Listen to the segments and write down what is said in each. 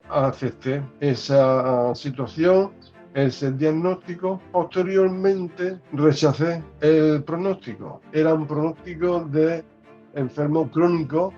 acepté esa situación, ese diagnóstico. Posteriormente rechacé el pronóstico. Era un pronóstico de enfermo crónico,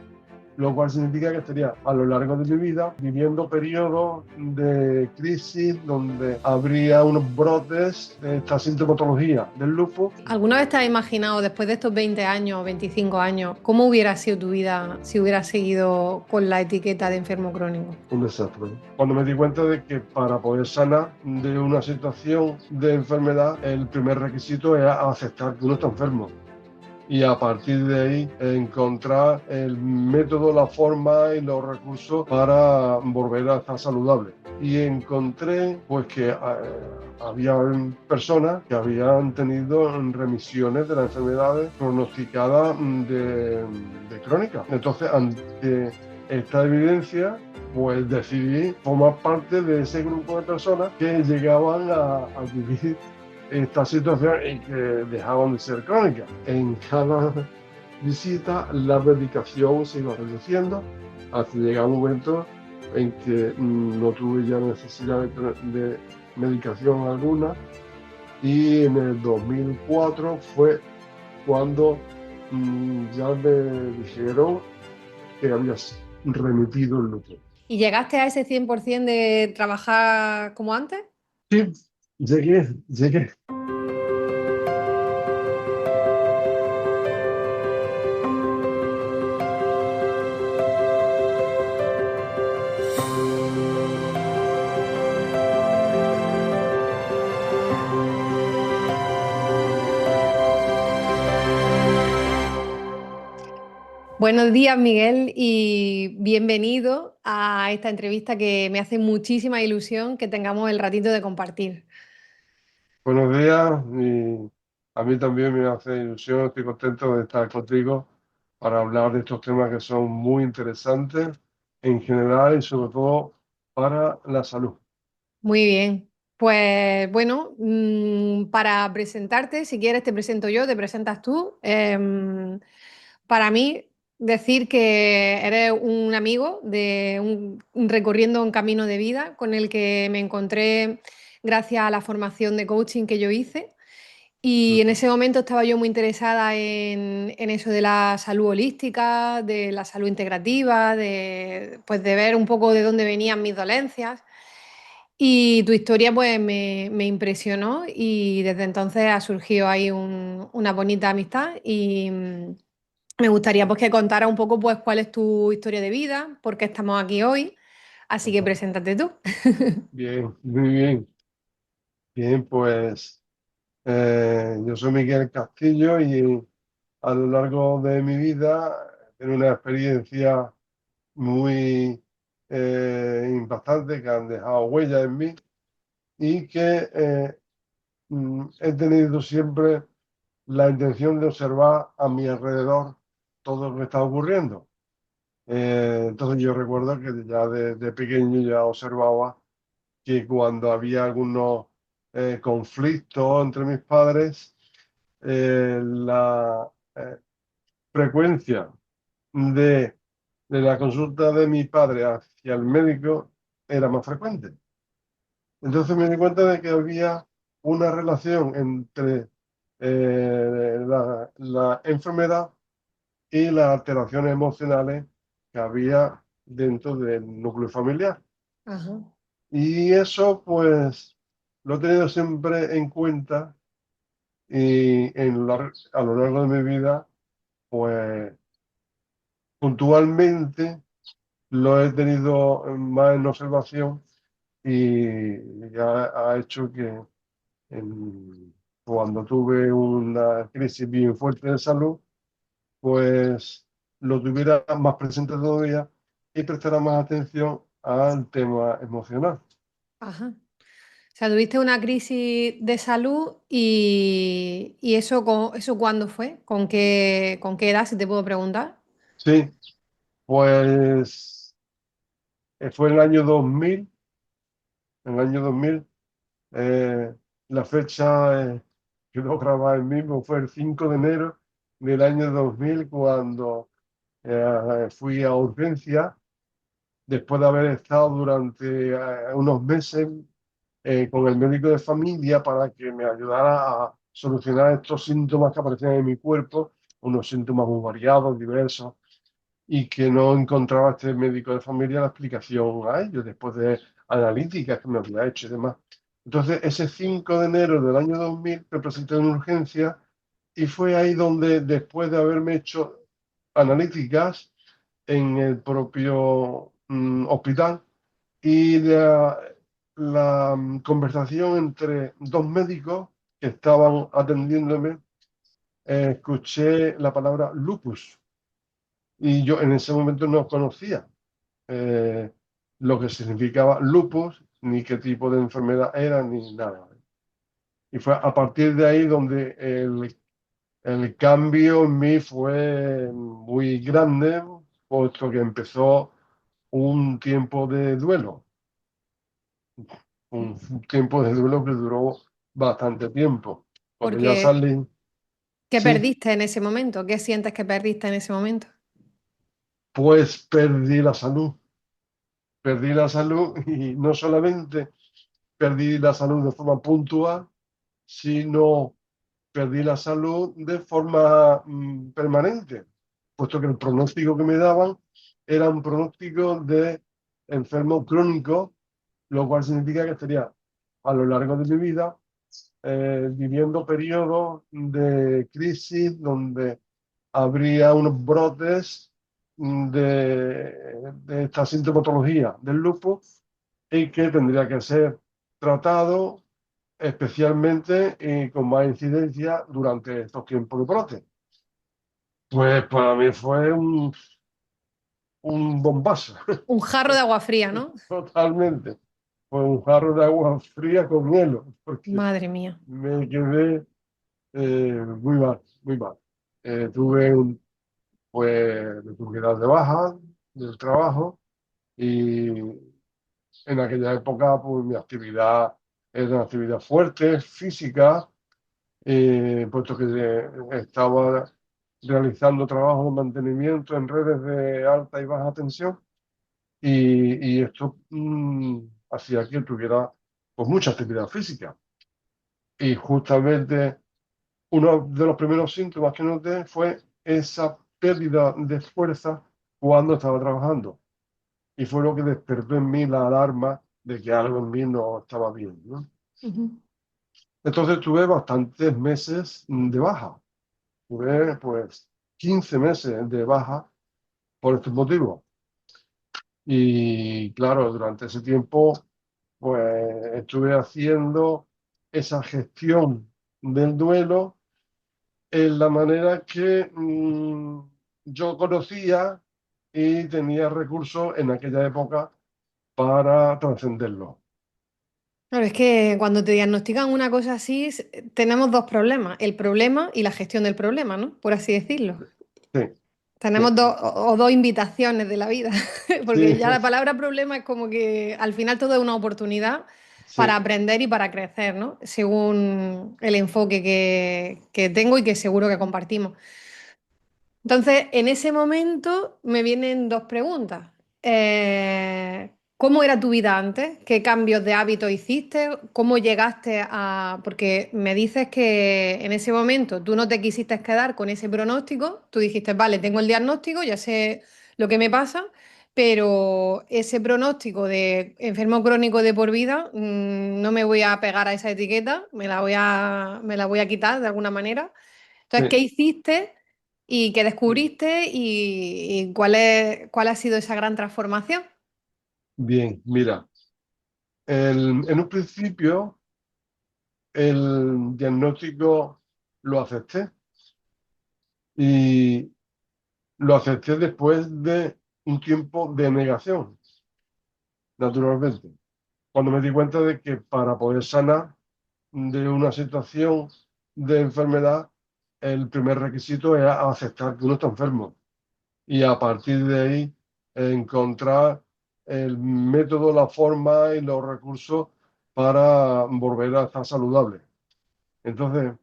lo cual significa que estaría a lo largo de mi vida viviendo periodos de crisis donde habría unos brotes de esta sintomatología del lupus. ¿Alguna vez te has imaginado, después de estos 20 años, 25 años, cómo hubiera sido tu vida si hubieras seguido con la etiqueta de enfermo crónico? Un desastre. Cuando me di cuenta de que para poder sanar de una situación de enfermedad, el primer requisito es aceptar que uno está enfermo. Y a partir de ahí encontrar el método, la forma y los recursos para volver a estar saludable. Y encontré pues que había personas que habían tenido remisiones de las enfermedades pronosticadas de crónicas. Entonces, ante esta evidencia, pues decidí formar parte de ese grupo de personas que llegaban a vivir esta situación y que dejaban de ser crónicas. En cada visita la medicación se iba reduciendo hasta llegar un momento en que no tuve ya necesidad de medicación alguna, y en el 2004 fue cuando ya me dijeron que había remitido el lupus. ¿Y llegaste a ese 100% de trabajar como antes? Sí, llegué. Buenos días, Miguel, y bienvenido a esta entrevista que me hace muchísima ilusión que tengamos el ratito de compartir. Buenos días, y a mí también me hace ilusión, estoy contento de estar contigo para hablar de estos temas que son muy interesantes en general y sobre todo para la salud. Muy bien. Pues bueno, para presentarte, si quieres te presento yo, te presentas tú. Para mí, decir que eres un amigo de recorriendo un camino de vida con el que me encontré gracias a la formación de coaching que yo hice. Y en Ujú. ese momento estaba yo muy interesada en eso de la salud holística, de la salud integrativa, pues de ver un poco de dónde venían mis dolencias. Y tu historia pues me impresionó y desde entonces ha surgido ahí una bonita amistad y me gustaría pues que contara un poco pues cuál es tu historia de vida, por qué estamos aquí hoy. Así que Ajá. preséntate tú. Bien, muy bien. Bien, pues yo soy Miguel Castillo y a lo largo de mi vida he tenido una experiencia muy impactante que han dejado huella en mí y que he tenido siempre la intención de observar a mi alrededor todo lo que está ocurriendo. Entonces yo recuerdo que ya de pequeño ya observaba que cuando había algunos conflictos entre mis padres, la frecuencia de, de la consulta de mi padre hacia el médico era más frecuente. Entonces me di cuenta de que había una relación entre la enfermedad y las alteraciones emocionales que había dentro del núcleo familiar. Ajá. Y eso pues lo he tenido siempre en cuenta y a lo largo de mi vida pues puntualmente lo he tenido más en observación y ya ha hecho que cuando tuve una crisis bien fuerte de salud, pues lo tuviera más presente todavía y prestara más atención al tema emocional. Ajá. O sea, tuviste una crisis de salud y eso, eso ¿cuándo fue? Con qué edad, si te puedo preguntar? Sí, pues fue en el año 2000, en el año 2000, eh, la fecha quedó grabada en mí, pues fue el 5 de enero del año 2000 cuando fui a urgencia después de haber estado durante unos meses con el médico de familia para que me ayudara a solucionar estos síntomas que aparecían en mi cuerpo, unos síntomas muy variados, diversos, y que no encontraba este médico de familia la explicación a ellos después de analíticas que me había hecho y demás. Entonces, ese 5 de enero del año 2000 me presenté en urgencia y fue ahí donde, después de haberme hecho analíticas en el propio hospital y la conversación entre dos médicos que estaban atendiéndome, escuché la palabra lupus y yo en ese momento no conocía eh, lo que significaba lupus, ni qué tipo de enfermedad era, ni nada. Y fue a partir de ahí donde el cambio en mí fue muy grande, puesto que empezó un tiempo de duelo, un tiempo de duelo que duró bastante tiempo. Cuando ya Porque, salí, ¿qué sí, perdiste en ese momento? ¿Qué sientes que perdiste en ese momento? pues perdí la salud y no solamente perdí la salud de forma puntual, sino perdí la salud de forma permanente, puesto que el pronóstico que me daban era un pronóstico de enfermo crónico, lo cual significa que estaría a lo largo de mi vida viviendo periodos de crisis donde habría unos brotes de esta sintomatología del lupus y que tendría que ser tratado especialmente y con más incidencia durante estos tiempos de brote. Pues para mí fue un bombazo, Un jarro de agua fría, ¿no? totalmente. Fue un jarro de agua fría con hielo, porque Madre mía. me quedé muy mal, muy mal. Tuve me tuve que dar de baja del trabajo y en aquella época pues mi actividad era una actividad fuerte, física, puesto que estaba realizando trabajo de mantenimiento en redes de alta y baja tensión y esto hacía que tuviera pues mucha actividad física. Y justamente uno de los primeros síntomas que noté fue esa pérdida de fuerza cuando estaba trabajando. Y fue lo que despertó en mí la alarma de que algo en mí no estaba bien, ¿no? Ujú. Entonces tuve bastantes meses de baja. Tuve pues 15 meses de baja por estos motivos. Y claro, durante ese tiempo pues estuve haciendo esa gestión del duelo en la manera que yo conocía y tenía recursos en aquella época para trascenderlo. Claro, es que cuando te diagnostican una cosa así, tenemos dos problemas, el problema y la gestión del problema, ¿no? Por así decirlo. Sí, sí, Tenemos o dos invitaciones de la vida, porque sí, ya la palabra problema es como que al final todo es una oportunidad para sí, aprender y para crecer, ¿no? Según el enfoque que tengo y que seguro que compartimos. Entonces, en ese momento me vienen dos preguntas. ¿Cómo era tu vida antes? ¿Qué cambios de hábitos hiciste? ¿Cómo llegaste a...? Porque me dices que en ese momento tú no te quisiste quedar con ese pronóstico, tú dijiste, vale, tengo el diagnóstico, ya sé lo que me pasa, pero ese pronóstico de enfermo crónico de por vida, no me voy a pegar a esa etiqueta, me la voy a quitar de alguna manera. Entonces, ¿qué sí. hiciste y qué descubriste y cuál ha sido esa gran transformación? Bien, mira, en un principio el diagnóstico lo acepté y lo acepté después de un tiempo de negación, naturalmente. Cuando me di cuenta de que para poder sanar de una situación de enfermedad, el primer requisito era aceptar que uno está enfermo y a partir de ahí encontrar el método, la forma y los recursos para volver a estar saludable. Entonces,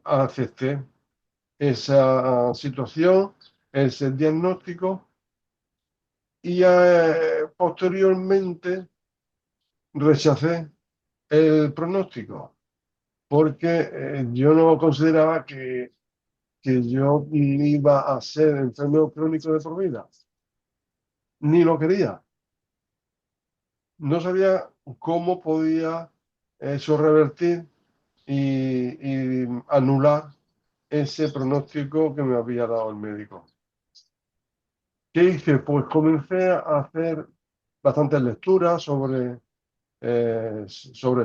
acepté esa situación, ese diagnóstico Y posteriormente rechacé el pronóstico porque yo no consideraba que yo iba a ser enfermo crónico de por vida, ni lo quería. No sabía cómo podía eso revertir y anular ese pronóstico que me había dado el médico. ¿Qué hice? Pues comencé a hacer bastantes lecturas sobre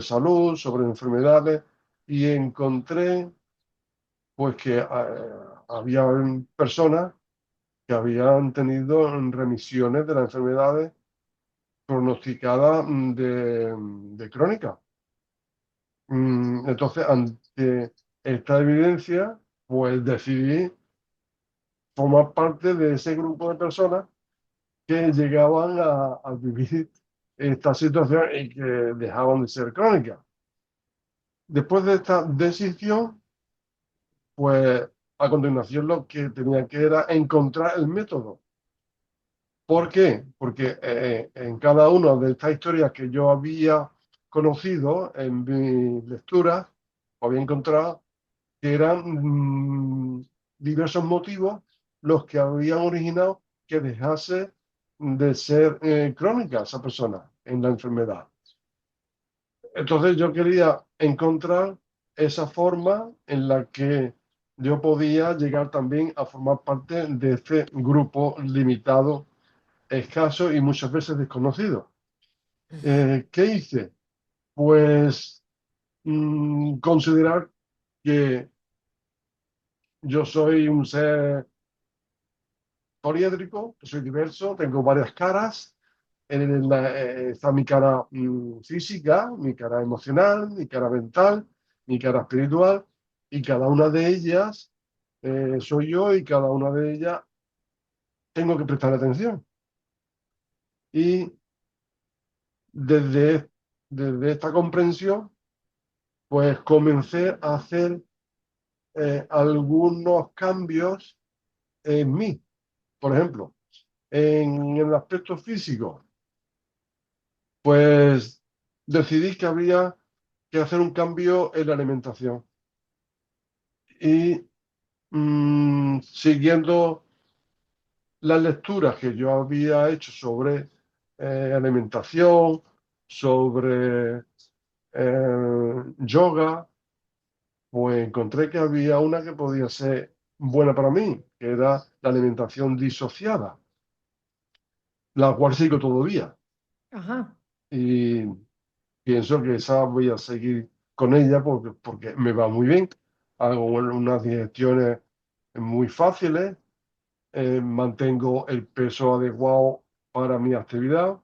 salud, sobre enfermedades, y encontré pues que había personas que habían tenido remisiones de las enfermedades pronosticadas de crónica. Entonces, ante esta evidencia, pues decidí formar parte de ese grupo de personas que llegaban a vivir esta situación y que dejaban de ser crónicas. Después de esta decisión, pues a continuación lo que tenía que era encontrar el método. ¿Por qué? Porque en cada una de estas historias que yo había conocido en mi lectura, había encontrado que eran diversos motivos los que habían originado que dejase de ser crónica esa persona en la enfermedad. Entonces yo quería encontrar esa forma en la que yo podía llegar también a formar parte de este grupo limitado, escaso y muchas veces desconocido. ¿Qué hice? Pues considerar que yo soy un ser poliédrico, que soy diverso, tengo varias caras. Está mi cara física, mi cara emocional, mi cara mental, mi cara espiritual, y cada una de ellas soy yo y cada una de ellas tengo que prestar atención. Y desde, desde esta comprensión, pues comencé a hacer algunos cambios en mí. Por ejemplo, en el aspecto físico, pues decidí que había que hacer un cambio en la alimentación. Y siguiendo las lecturas que yo había hecho sobre alimentación, sobre yoga, pues encontré que había una que podía ser buena para mí, que era la alimentación disociada, la cual sigo todavía. Ajá. Y pienso que esa voy a seguir con ella porque me va muy bien. Hago unas digestiones muy fáciles, mantengo el peso adecuado para mi actividad,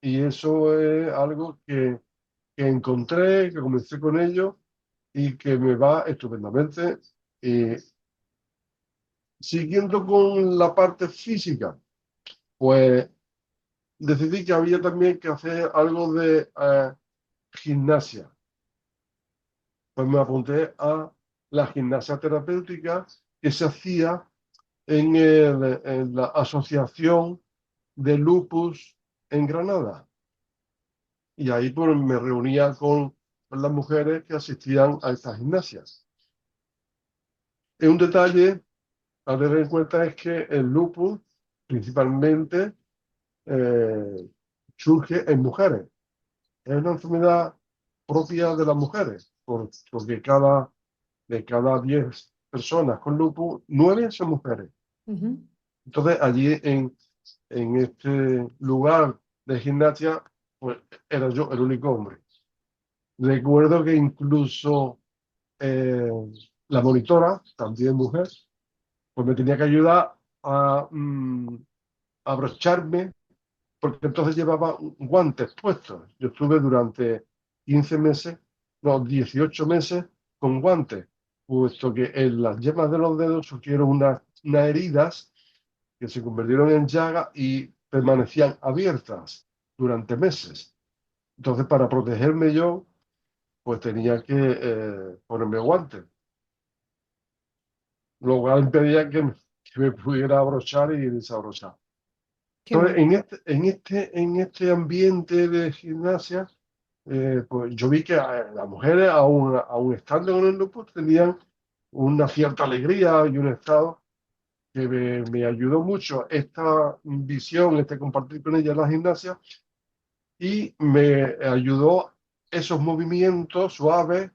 y eso es algo que encontré, que comencé con ello y que me va estupendamente. Y siguiendo con la parte física, pues decidí que había también que hacer algo de gimnasia. Pues me apunté a la gimnasia terapéutica que se hacía en la Asociación de Lupus en Granada. Y ahí pues, me reunía con las mujeres que asistían a estas gimnasias. Y un detalle a tener en cuenta es que el lupus principalmente eh, surge en mujeres. Es una enfermedad propia de las mujeres, porque de cada 10 personas con lupus, 9 son mujeres. Ujú. Entonces, allí en este lugar de gimnasia, pues era yo el único hombre. Recuerdo que incluso eh, la monitora, también mujer, pues me tenía que ayudar a abrocharme, porque entonces llevaba guantes puestos. Yo estuve durante 15 meses, no, 18 meses con guantes, puesto que en las yemas de los dedos surgieron unas heridas que se convirtieron en llagas y permanecían abiertas durante meses. Entonces, para protegerme yo, pues tenía que ponerme guantes, lo cual impedía que me pudiera abrochar y desabrochar. Qué Entonces, bueno. en este ambiente de gimnasia, pues yo vi que las mujeres, aún estando en el grupo, tenían una cierta alegría y un estado que me ayudó mucho esta visión, este compartir con ellas la gimnasia, y me ayudó esos movimientos suaves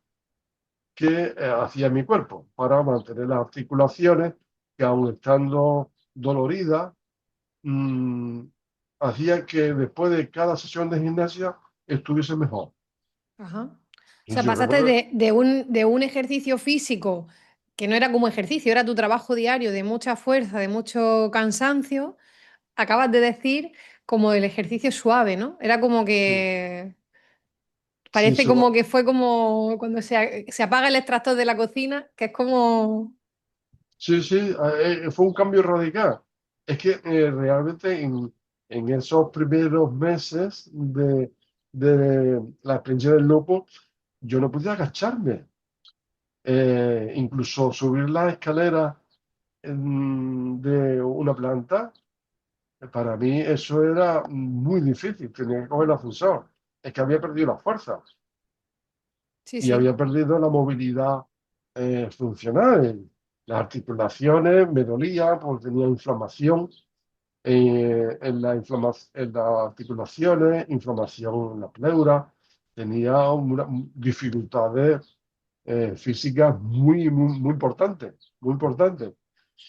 que hacía mi cuerpo para mantener las articulaciones que aun estando doloridas, mm, hacía que después de cada sesión de gimnasia estuviese mejor. Ajá. O Y sea, yo pasaste recuerdo, de un ejercicio físico que no era como ejercicio, era tu trabajo diario de mucha fuerza, de mucho cansancio, acabas de decir como el ejercicio suave, ¿no? Era como sí, que sí, parece como que fue como cuando se apaga el extractor de la cocina, que es como... sí, sí, fue un cambio radical. Es que realmente en esos primeros meses de la experiencia del loco, yo no podía agacharme. Incluso subir las escaleras de una planta, para mí eso era muy difícil, tenía que coger el ascensor. Es que había perdido la fuerza Sí, y sí, había perdido la movilidad funcional. Las articulaciones me dolían porque tenía inflamación en las articulaciones, inflamación en la pleura, tenía dificultades físicas muy importantes, muy importantes.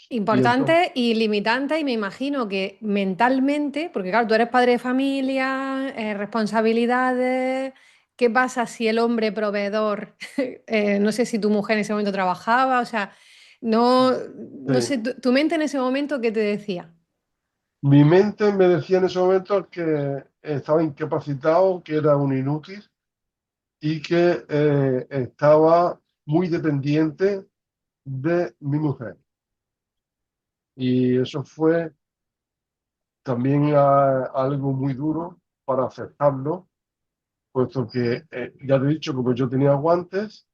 Y entonces, importante y limitante y me imagino que mentalmente, porque claro, tú eres padre de familia, responsabilidades, ¿qué pasa si el hombre proveedor, no sé si tu mujer en ese momento trabajaba, o sea, no, no sí, sé, tu mente en ese momento, ¿qué te decía? mi mente me decía en ese momento que estaba incapacitado, que era un inútil y que estaba muy dependiente de mi mujer. Y eso fue también algo muy duro para aceptarlo, puesto que, ya te he dicho, como yo tenía guantes,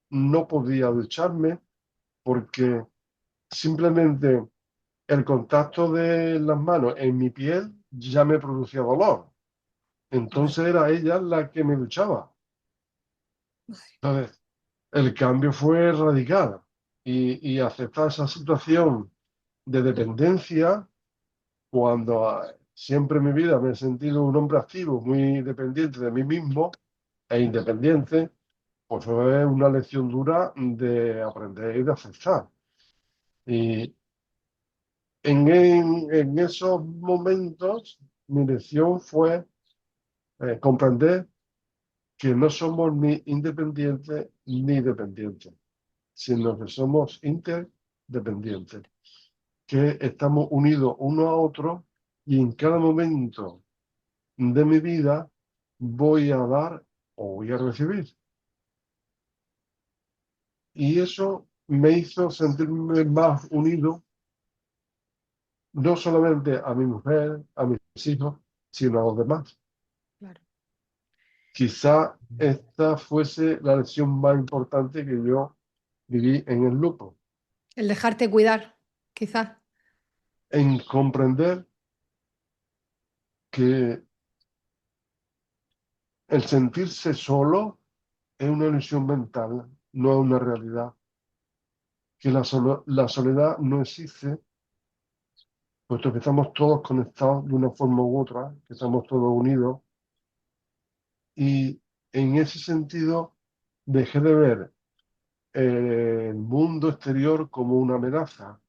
no podía ducharme porque simplemente el contacto de las manos en mi piel ya me producía dolor. Vale. Entonces era ella la que me duchaba. Entonces, el cambio fue radical y aceptar esa situación de dependencia cuando siempre en mi vida me he sentido un hombre activo, muy dependiente de mí mismo e independiente, pues fue una lección dura de aprender y de aceptar. Y en esos momentos mi lección fue comprender que no somos ni independientes ni dependientes, sino que somos interdependientes, que estamos unidos uno a otro y en cada momento de mi vida voy a dar o voy a recibir. Y eso me hizo sentirme más unido, no solamente a mi mujer, a mis hijos, sino a los demás. Claro. Quizá esta fuese la lección más importante que yo viví en el lupo, El dejarte cuidar, quizás. en comprender que el sentirse solo es una ilusión mental, no es una realidad, que la soledad no existe, puesto que estamos todos conectados de una forma u otra, que estamos todos unidos, y en ese sentido dejé de ver el mundo exterior como una amenaza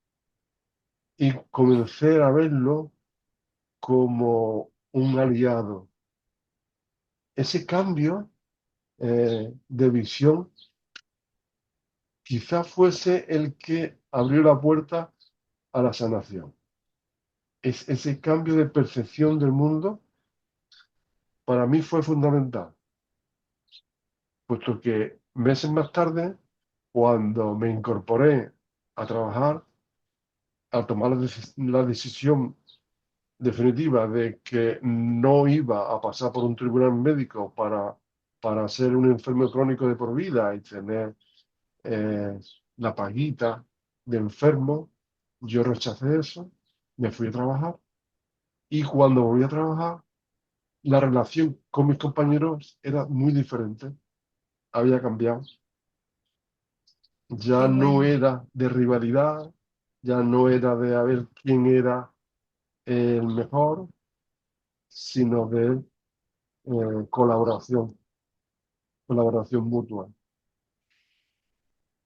y comencé a verlo como un aliado. Ese cambio de visión quizá fuese el que abrió la puerta a la sanación. Es ese cambio de percepción del mundo para mí fue fundamental, puesto que meses más tarde, cuando me incorporé a trabajar, al tomar la decisión definitiva de que no iba a pasar por un tribunal médico para ser un enfermo crónico de por vida y tener la paguita de enfermo, yo rechacé eso, me fui a trabajar Y cuando volví a trabajar, la relación con mis compañeros era muy diferente, había cambiado. Ya Qué no bueno. era de rivalidad, ya no era de a ver quién era el mejor, sino de colaboración, colaboración mutua.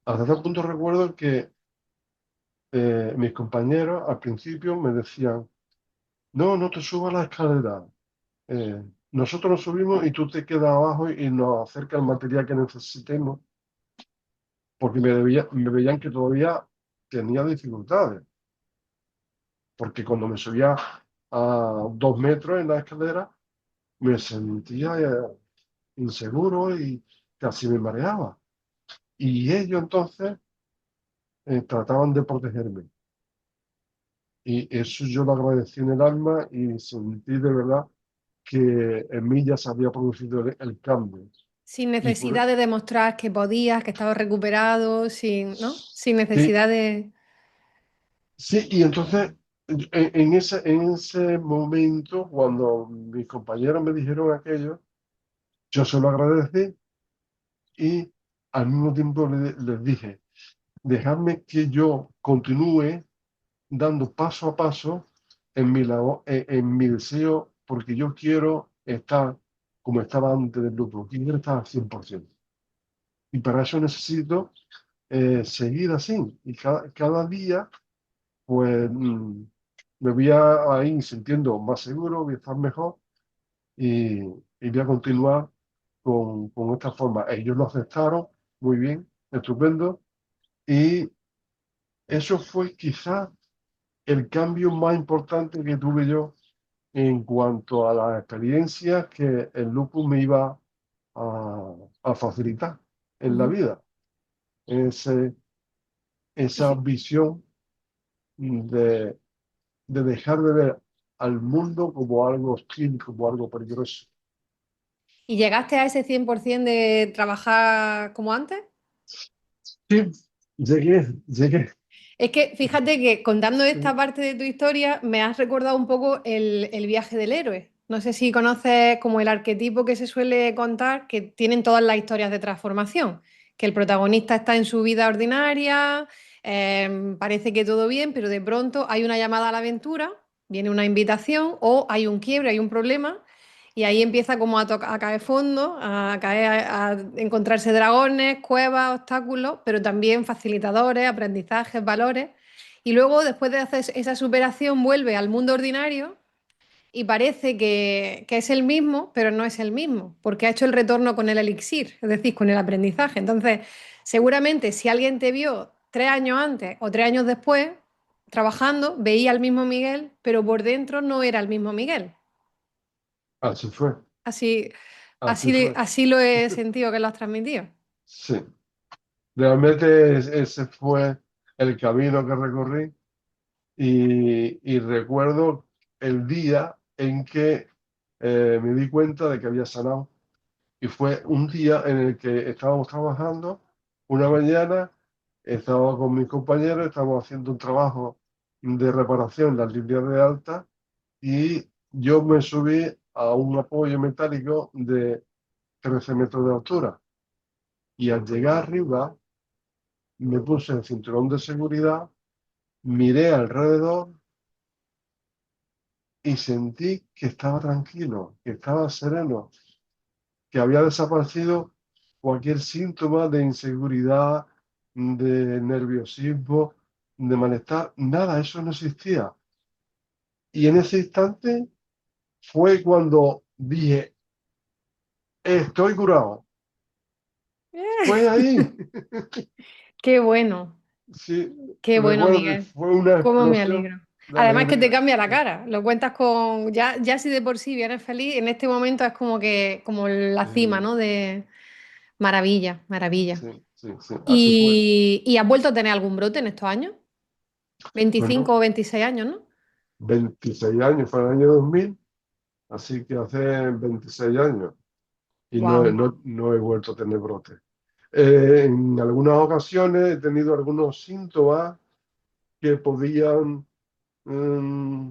Hasta ese punto recuerdo que mis compañeros al principio me decían, no, no te subas a la escalera. Eh, Nosotros nos subimos y tú te quedas abajo y nos acerca el material que necesitemos, porque me veían que todavía tenía dificultades, porque cuando me subía a 2 metros en la escalera, me sentía inseguro y casi me mareaba. Y ellos entonces trataban de protegerme. Y eso yo lo agradecí en el alma y sentí de verdad que en mí ya se había producido el cambio. Sin Y por, necesidad de demostrar que podías, que estabas recuperado, sin, ¿no? Sin sí, necesidad de... sí, y entonces en ese momento, cuando mis compañeros me dijeron aquello, yo se lo agradecí y al mismo tiempo les dije, dejadme que yo continúe dando paso a paso en mi labor, en mi deseo, porque yo quiero estar como estaba antes del luto, quiero estar al 100%. Y para eso necesito seguir así. Y cada día, pues me voy a ir sintiendo más seguro, voy a estar mejor y voy a continuar con esta forma. Ellos lo aceptaron muy bien, estupendo. Y eso fue quizás el cambio más importante que tuve yo en cuanto a las experiencias que el lupus me iba a facilitar en la Ujú. vida. Ese, esa visión de, de dejar de ver al mundo como algo hostil, como algo peligroso. ¿Y llegaste a ese 100% de trabajar como antes? Sí, llegué. Es que fíjate que contando esta parte de tu historia me has recordado un poco el viaje del héroe. No sé si conoces como el arquetipo que se suele contar, que tienen todas las historias de transformación, que el protagonista está en su vida ordinaria, parece que todo bien, pero de pronto hay una llamada a la aventura, viene una invitación o hay un quiebre, hay un problema. Y ahí empieza como a caer fondo, a caer, a encontrarse dragones, cuevas, obstáculos, pero también facilitadores, aprendizajes, valores. Y luego, después de hacer esa superación, vuelve al mundo ordinario y parece que es el mismo, pero no es el mismo, porque ha hecho el retorno con el elixir, es decir, con el aprendizaje. Entonces, seguramente si alguien te vio 3 años antes o 3 años después, trabajando, veía al mismo Miguel, pero por dentro no era el mismo Miguel. Así fue, Así, así fue. así lo he sentido que lo has transmitido. Sí, realmente ese fue el camino que recorrí y recuerdo el día en que me di cuenta de que había sanado. Y fue un día en el que estábamos trabajando, una mañana, estaba con mis compañeros, estábamos haciendo un trabajo de reparación en las líneas de alta y yo me subí a un apoyo metálico de 13 metros de altura. Y al llegar arriba, me puse el cinturón de seguridad, miré alrededor y sentí que estaba tranquilo, que estaba sereno, que había desaparecido cualquier síntoma de inseguridad, de nerviosismo, de malestar, nada, eso no existía. Y en ese instante fue cuando dije, estoy curado. Fue ahí. Sí, Qué bueno, recuerdo, Miguel. fue una Cómo me explosión alegro. de Además que te alegría. cambia la cara. Lo cuentas con. Ya si de por sí vienes feliz, en este momento es como que, como la cima, Sí, ¿no? De maravilla, maravilla. sí, sí, sí, así fue. Y has vuelto a tener algún brote en estos años? Bueno, 25 o 26 años, ¿no? 26 años, fue el año 2000, así que hace 26 años y Wow. no he vuelto a tener brotes. En algunas ocasiones he tenido algunos síntomas que podían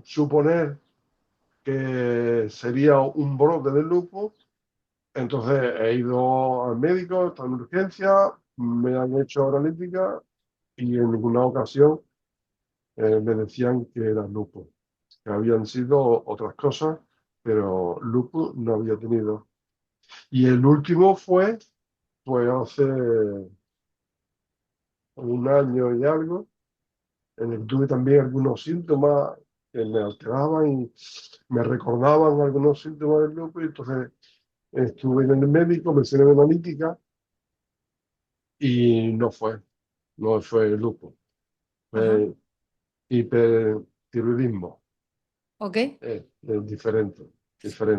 suponer que sería un brote de lupus. Entonces he ido al médico, está en urgencia, me han hecho analítica y en ninguna ocasión me decían que era lupus, que habían sido otras cosas, pero lupus no había tenido. Y el último fue hace un año y algo, en el que tuve también algunos síntomas que me alteraban y me recordaban algunos síntomas del lupus, y entonces estuve en el médico, me hicieron analítica y no fue lupus, Ajá. fue hipertiroidismo, Ok. es diferente. Fue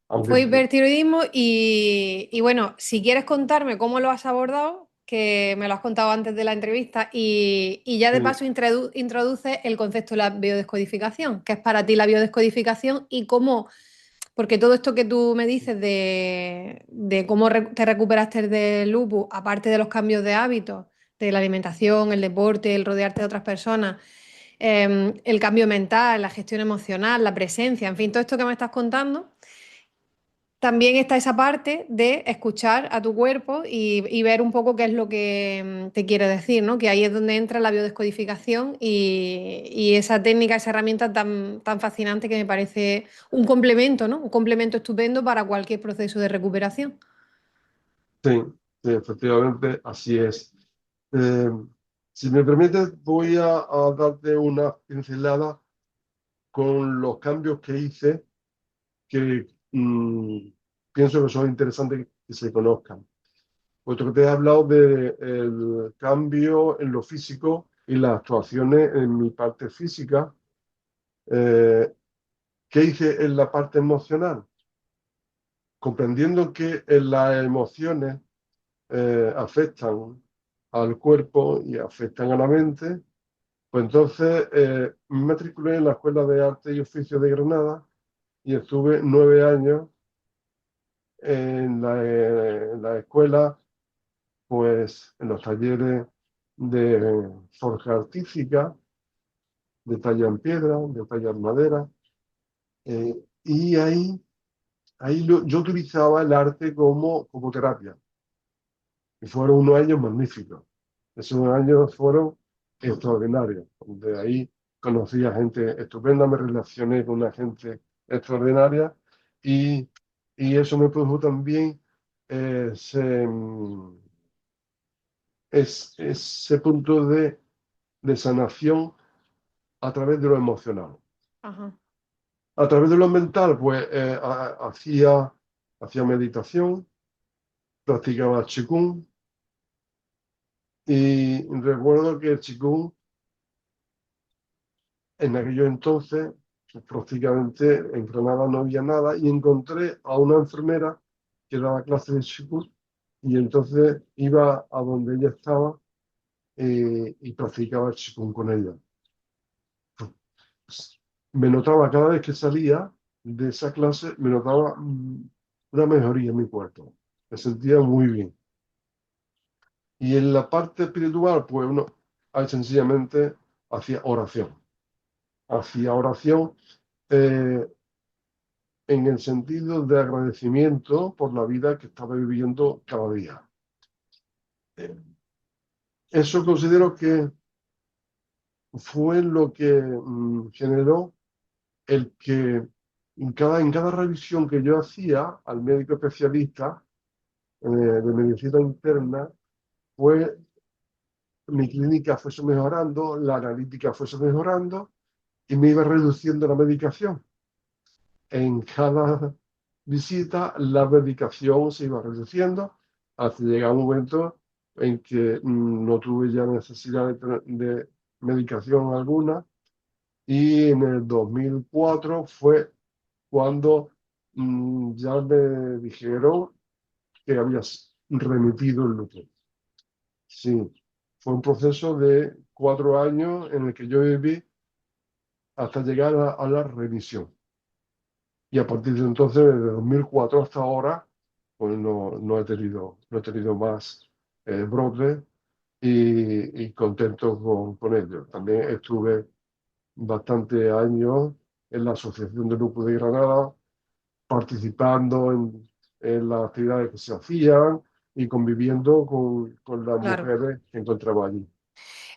Aunque hipertiroidismo y bueno, si quieres contarme cómo lo has abordado, que me lo has contado antes de la entrevista, y ya de sí, paso introduce el concepto de la biodescodificación, que es para ti la biodescodificación y cómo, porque todo esto que tú me dices de cómo te recuperaste del lupus, aparte de los cambios de hábitos, de la alimentación, el deporte, el rodearte de otras personas, el cambio mental, la gestión emocional, la presencia, en fin, todo esto que me estás contando. También está esa parte de escuchar a tu cuerpo y ver un poco qué es lo que te quiere decir, ¿no? Que ahí es donde entra la biodescodificación y esa técnica, esa herramienta tan fascinante que me parece un complemento, ¿no? Un complemento estupendo para cualquier proceso de recuperación. sí, sí, efectivamente, así es. Eh, si me permites, voy a darte una pincelada con los cambios que hice que pienso que son interesantes que se conozcan. Puesto que te he hablado del cambio en lo físico y las actuaciones en mi parte física, eh, ¿qué hice en la parte emocional? Comprendiendo que las emociones afectan al cuerpo y afectan a la mente, pues entonces me matriculé en la Escuela de Arte y Oficio de Granada y estuve 9 años en la escuela, pues en los talleres de forja artística, de talla en piedra, de talla en madera, y ahí yo utilizaba el arte como terapia. Y fueron unos años magníficos. Esos años fueron extraordinarios. De ahí conocí a gente estupenda, me relacioné con una gente extraordinaria y, y eso me produjo también ese, ese punto de sanación a través de lo emocional. Ajá. A través de lo mental, pues hacía meditación, practicaba Qigong y recuerdo que el Qigong en aquellos entonces, pues, prácticamente en Granada no había nada y encontré a una enfermera que daba clases de Qigong y entonces iba a donde ella estaba y practicaba el Qigong con ella. Me notaba cada vez que salía de esa clase, me notaba una mejoría en mi cuerpo. Me sentía muy bien. Y en la parte espiritual, pues uno ahí sencillamente hacía oración. Hacía oración eh, en el sentido de agradecimiento por la vida que estaba viviendo cada día. Eh, Eso considero que fue lo que generó el que en cada revisión que yo hacía al médico especialista de medicina interna, pues mi clínica fuese mejorando, la analítica fuese mejorando y me iba reduciendo la medicación. En cada visita la medicación se iba reduciendo hasta llegar a un momento en que no tuve ya necesidad de medicación alguna y en el 2004 fue cuando ya me dijeron que había remitido el lupus. Sí, fue un proceso de 4 años en el que yo viví hasta llegar a la remisión. Y a partir de entonces, desde 2004 hasta ahora, pues no he tenido más brotes y contento con ello. También estuve bastante años en la Asociación de Lupus de Granada, participando en las actividades que se hacían y conviviendo con las Claro. mujeres que encontraba allí.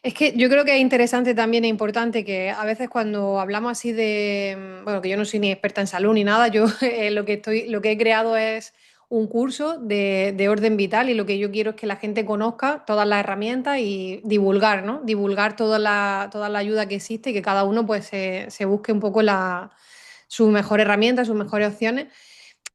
Es que yo creo que es interesante también e importante que a veces cuando hablamos así de, bueno, que yo no soy ni experta en salud ni nada, yo lo que he creado es un curso de orden vital y lo que yo quiero es que la gente conozca todas las herramientas y divulgar, ¿no? Divulgar toda la ayuda que existe y que cada uno pues se busque un poco su mejor herramienta, sus mejores opciones.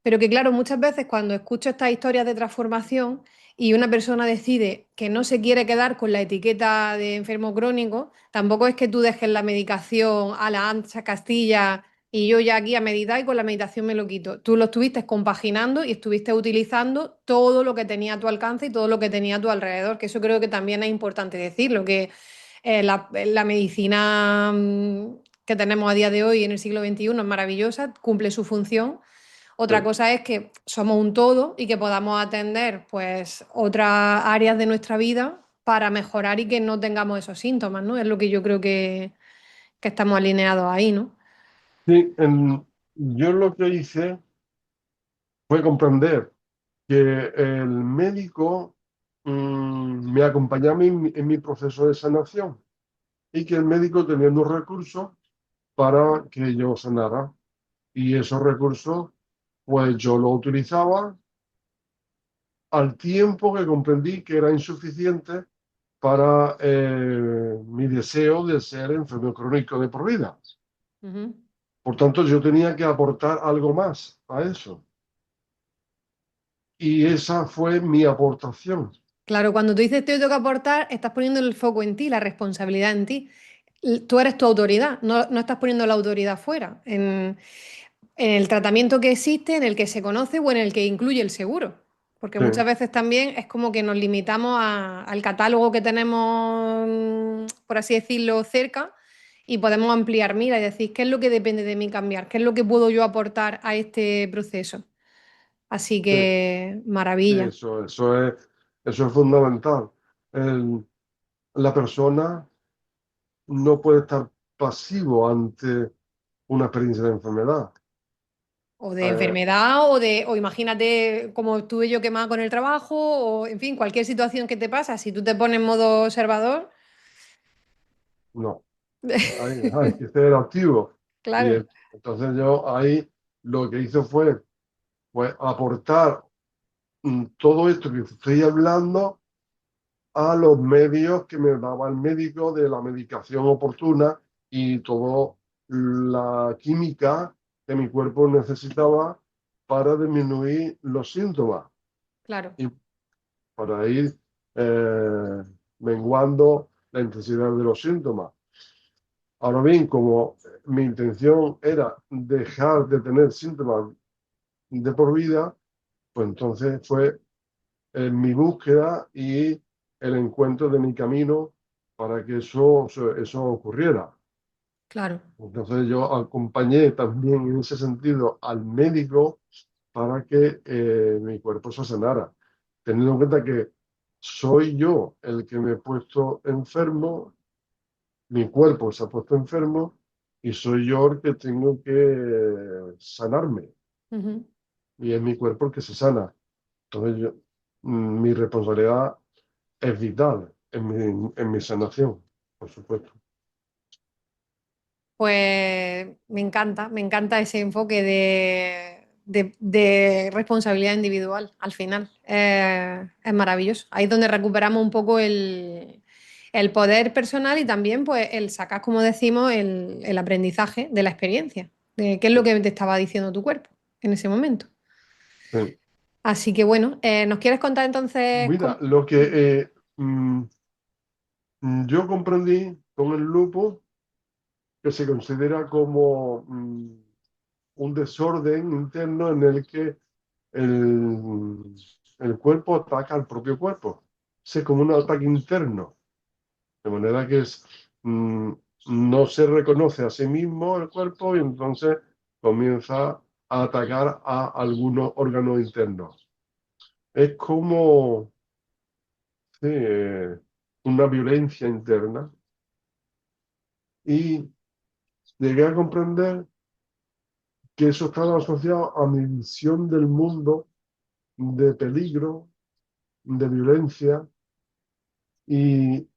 Pero que claro, muchas veces cuando escucho estas historias de transformación y una persona decide que no se quiere quedar con la etiqueta de enfermo crónico, tampoco es que tú dejes la medicación a la ancha Castilla y yo ya aquí a meditar y con la meditación me lo quito. Tú lo estuviste compaginando y estuviste utilizando todo lo que tenía a tu alcance y todo lo que tenía a tu alrededor, que eso creo que también es importante decirlo, que la medicina que tenemos a día de hoy en el siglo XXI es maravillosa, cumple su función. Otra Sí, cosa es que somos un todo y que podamos atender pues otras áreas de nuestra vida para mejorar y que no tengamos esos síntomas, ¿no? Es lo que yo creo que estamos alineados ahí, ¿no? sí, yo lo que hice fue comprender que el médico me acompañaba en mi proceso de sanación y que el médico tenía unos recursos para que yo sanara. Y esos recursos, pues yo los utilizaba al tiempo que comprendí que era insuficiente para mi deseo de ser enfermo crónico de por vida. Ujú. Por tanto, yo tenía que aportar algo más a eso. Y esa fue mi aportación. Claro, cuando tú dices te tengo que aportar, estás poniendo el foco en ti, la responsabilidad en ti. Tú eres tu autoridad, no estás poniendo la autoridad fuera, en el tratamiento que existe, en el que se conoce o en el que incluye el seguro. Porque Sí, muchas veces también es como que nos limitamos al catálogo que tenemos, por así decirlo, cerca y podemos ampliar, mira, y decir, ¿qué es lo que depende de mí cambiar? ¿Qué es lo que puedo yo aportar a este proceso? Así sí, que, sí, maravilla. eso es fundamental. El- la persona no puede estar pasivo ante una experiencia de enfermedad. O de Eh, enfermedad, o imagínate como estuve yo quemada con el trabajo, o en fin, cualquier situación que te pasa, si tú te pones en modo observador, no, hay que ser activo. Y claro, entonces yo ahí lo que hice fue pues, aportar todo esto que estoy hablando a los medios que me daba el médico de la medicación oportuna y toda la química que mi cuerpo necesitaba para disminuir los síntomas claro. y para ir eh, menguando la intensidad de los síntomas. Ahora bien, como mi intención era dejar de tener síntomas de por vida, pues entonces fue mi búsqueda y el encuentro de mi camino para que eso ocurriera. Claro. Entonces yo acompañé también en ese sentido al médico para que mi cuerpo se sanara, teniendo en cuenta que soy yo el que me he puesto enfermo, mi cuerpo se ha puesto enfermo y soy yo el que tengo que sanarme Ujú. y es mi cuerpo el que se sana. Entonces mi responsabilidad es vital en mi sanación, por supuesto. Pues me encanta ese enfoque de responsabilidad individual al final. Es maravilloso. Ahí es donde recuperamos un poco el poder personal y también pues el sacar, como decimos, el aprendizaje de la experiencia, de qué es lo que te estaba diciendo tu cuerpo en ese momento. Sí. Así que bueno, ¿nos quieres contar entonces Mira, cómo? lo Dime. que yo comprendí con el lupus, que se considera como un desorden interno en el que el, el cuerpo ataca al propio cuerpo. Es como un ataque interno, de manera que no se reconoce a sí mismo el cuerpo y entonces comienza a atacar a algunos órganos internos. Es como sí, una violencia interna y llegué a comprender. que eso estaba asociado a mi visión del mundo, de peligro, de violencia, y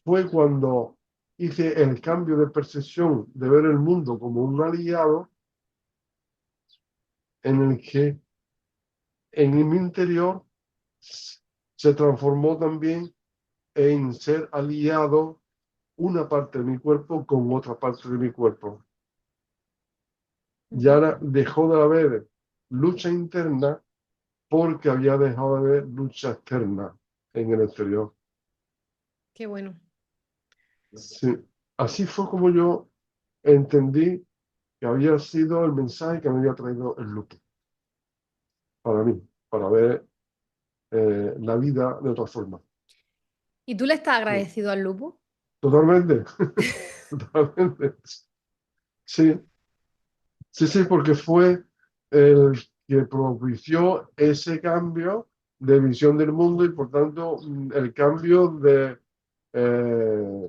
fue cuando hice el cambio de percepción de ver el mundo como un aliado, en el que en mi interior se transformó también en ser aliado una parte de mi cuerpo con otra parte de mi cuerpo. Y Ujú. ahora dejó de haber lucha interna porque había dejado de haber lucha externa en el exterior. Qué bueno. Sí. Así fue como yo entendí que había sido el mensaje que me había traído el luto para mí, para ver la vida de otra forma. ¿Y tú le estás Sí. agradecido al lupo? Totalmente, totalmente. Sí, sí, sí, porque fue el que propició ese cambio de visión del mundo y por tanto el cambio de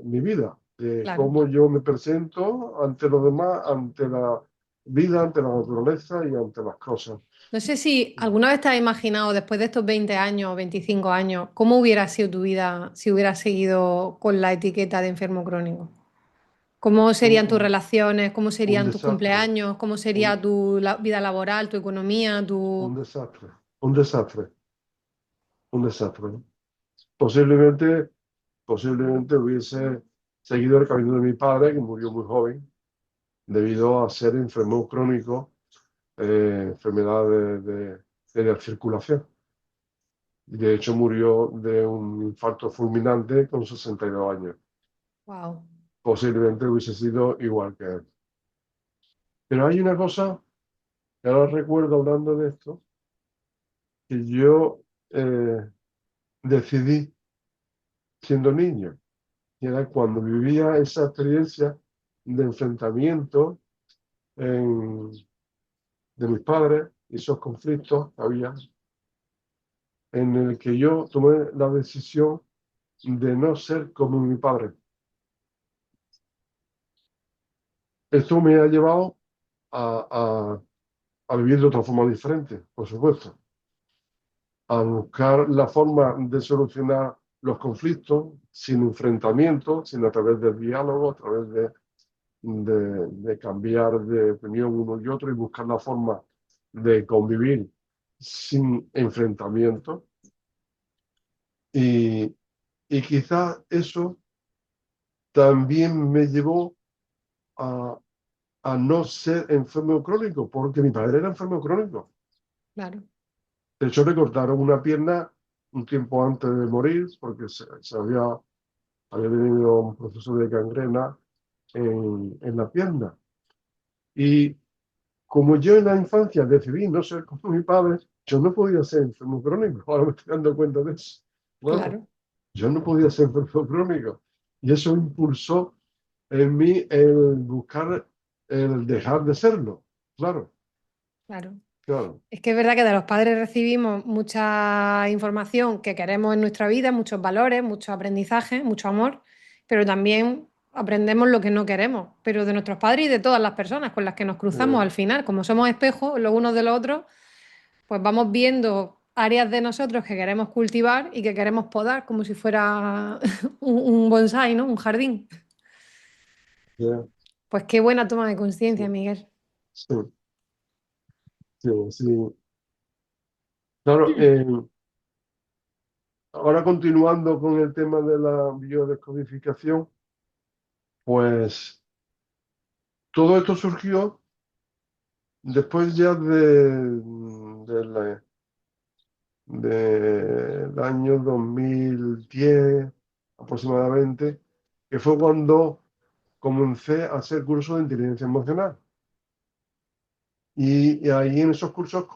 mi vida, de Claro. cómo yo me presento ante los demás, ante la vida, ante la naturaleza y ante las cosas. No sé si alguna vez te has imaginado, después de estos 20 años o 25 años, cómo hubiera sido tu vida si hubieras seguido con la etiqueta de enfermo crónico. ¿Cómo Un, serían tus un- relaciones? ¿Cómo un serían tus desastre, cumpleaños? ¿Cómo sería un, tu vida laboral, tu economía, un tu... desastre, un desastre, un desastre. Posiblemente, posiblemente hubiese seguido el camino de mi padre, que murió muy joven, debido a ser enfermo crónico, enfermedad de la circulación. De hecho, murió de un infarto fulminante con 62 años. Wow, Posiblemente hubiese sido igual que él. Pero hay una cosa que ahora recuerdo hablando de esto, que yo decidí siendo niño, y era cuando vivía esa experiencia de enfrentamiento de mis padres y esos conflictos que había, en el que yo tomé la decisión de no ser como mi padre. Esto me ha llevado a, a vivir de otra forma diferente, por supuesto, a buscar la forma de solucionar los conflictos sin enfrentamiento, sino a través del diálogo, a través de cambiar de opinión uno y otro y buscar la forma de convivir sin enfrentamiento. Y, y quizás eso también me llevó a, a no ser enfermo crónico, porque mi padre era enfermo crónico. claro. De hecho, le cortaron una pierna un tiempo antes de morir, porque había tenido un proceso de gangrena en la pierna. Y como yo en la infancia decidí no ser como mi padre, yo no podía ser enfermo crónico. Ahora me estoy dando cuenta de eso. Claro, Claro, yo no podía ser enfermo crónico. Y eso impulsó en mí el buscar el dejar de serlo. Claro, claro. claro. Es que es verdad que de los padres recibimos mucha información que queremos en nuestra vida, muchos valores, mucho aprendizaje, mucho amor, pero también aprendemos lo que no queremos. Pero de nuestros padres y de todas las personas con las que nos cruzamos Eh, al final, como somos espejos los unos de los otros, pues vamos viendo áreas de nosotros que queremos cultivar y que queremos podar, como si fuera un bonsái, ¿no? Un jardín. eh, Pues qué buena toma de conciencia, sí, Miguel. sí, sí, sí. Claro, ahora continuando con el tema de la biodescodificación, pues todo esto surgió después ya del año 2010 aproximadamente, que fue cuando comencé a hacer cursos de inteligencia emocional. Y ahí en esos cursos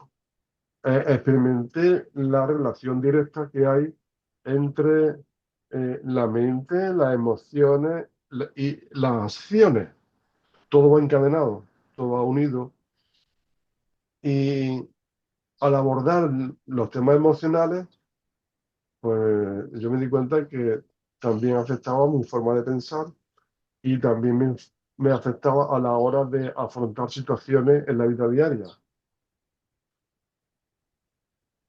experimenté la relación directa que hay entre la mente, las emociones y las acciones. Todo va encadenado, todo va unido. Y al abordar los temas emocionales, pues yo me di cuenta que también afectaba mi forma de pensar y también me me afectaba a la hora de afrontar situaciones en la vida diaria.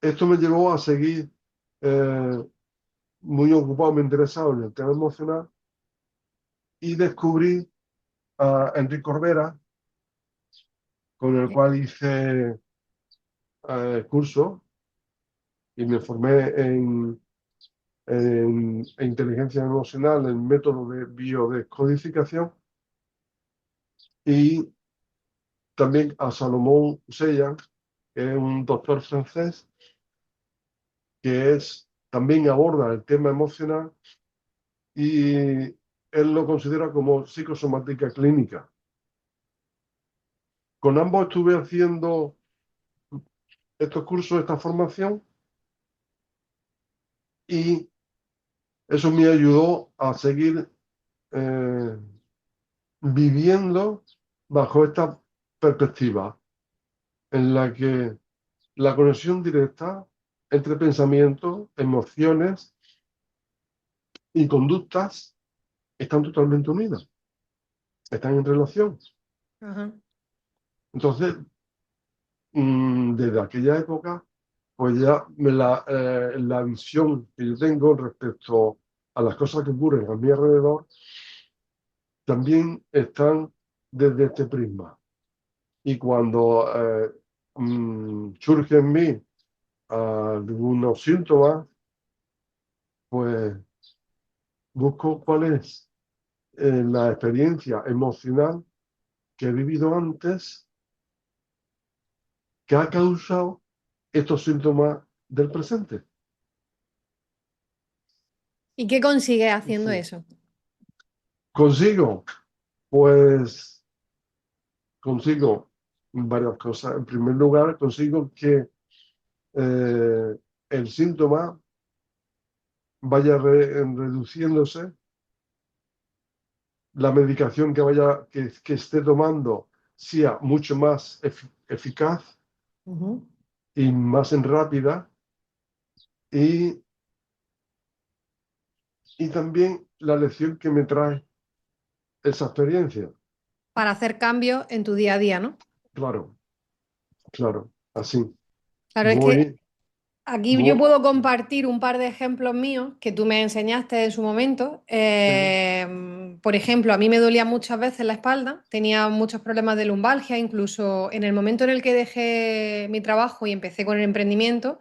Esto me llevó a seguir eh, muy ocupado, muy interesado en el tema emocional y descubrí a Enrique Corbera, con el cual hice cursos y me formé en inteligencia emocional, en método de biodescodificación, y también a Salomón Sellan, que es un doctor francés, que también aborda el tema emocional y él lo considera como psicosomática clínica. Con ambos estuve haciendo estos cursos, esta formación, y eso me ayudó a seguir eh, viviendo bajo esta perspectiva en la que la conexión directa entre pensamientos, emociones y conductas están totalmente unidas, están en relación. Ajá. Entonces, desde aquella época, pues ya la visión que yo tengo respecto a las cosas que ocurren a mi alrededor también están desde este prisma. Y cuando surge en mí algunos síntomas, pues busco cuál es la experiencia emocional que he vivido antes que ha causado estos síntomas del presente. ¿Y qué consigues haciendo Sí. eso? Consigo, pues consigo varias cosas. En primer lugar, consigo que eh, el síntoma vaya reduciéndose, la medicación que esté tomando sea mucho más eficaz Ujú. y más rápida, y, y también la lección que me trae esa experiencia. Para hacer cambios en tu día a día, ¿no? Claro, claro, así. Claro, es que Voy, aquí yo voy, puedo compartir un par de ejemplos míos que tú me enseñaste en su momento. Por ejemplo, a mí me dolía muchas veces la espalda, tenía muchos problemas de lumbalgia, incluso en el momento en el que dejé mi trabajo y empecé con el emprendimiento,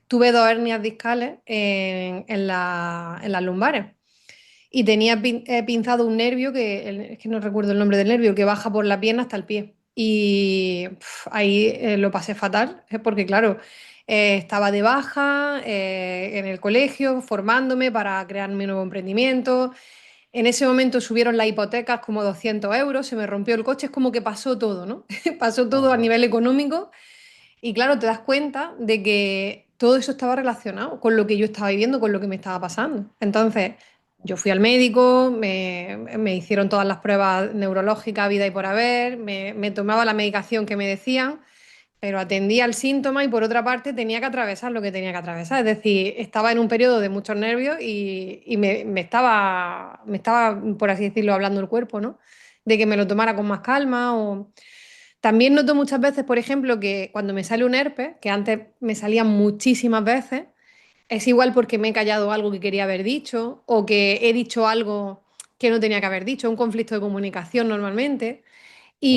tuve dos hernias discales en las lumbares. Y tenía pinzado un nervio es que no recuerdo el nombre del nervio, que baja por la pierna hasta el pie. Y ahí lo pasé fatal, porque claro, estaba de baja en el colegio, formándome para crear mi nuevo emprendimiento. En ese momento subieron las hipotecas como 200 euros, se me rompió el coche, es como que pasó todo, ¿no? Pasó todo a ajá, nivel económico y claro, te das cuenta de que todo eso estaba relacionado con lo que yo estaba viviendo, con lo que me estaba pasando. Entonces, yo fui al médico, me hicieron todas las pruebas neurológicas, vida y por haber, me tomaba la medicación que me decían, pero atendía al síntoma y por otra parte tenía que atravesar lo que tenía que atravesar. Es decir, estaba en un periodo de muchos nervios y me estaba, por así decirlo, hablando el cuerpo, ¿no? De que me lo tomara con más calma o... También noto muchas veces, por ejemplo, que cuando me sale un herpes, que antes me salían muchísimas veces, es igual porque me he callado algo que quería haber dicho o que he dicho algo que no tenía que haber dicho, un conflicto de comunicación normalmente.